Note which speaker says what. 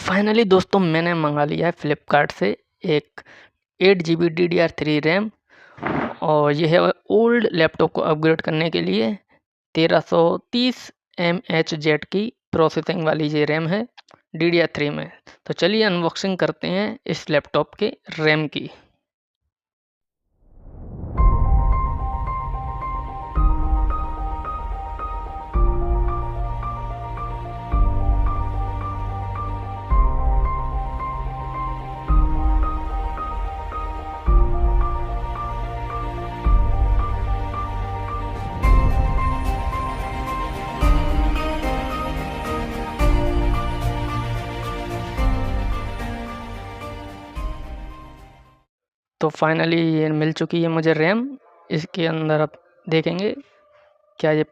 Speaker 1: Finally दोस्तों मैंने मंगा लिया है फ्लिपकार्ट से एक 8 GB DDR3 रैम। और यह है ओल्ड लैपटॉप को अपग्रेड करने के लिए 1330 mHz की प्रोसेसिंग वाली ये रैम है DDR3 में। तो चलिए अनबॉक्सिंग करते हैं इस लैपटॉप के रैम की। तो फाइनली ये मिल चुकी है मुझे रैम। इसके अंदर आप देखेंगे क्या ये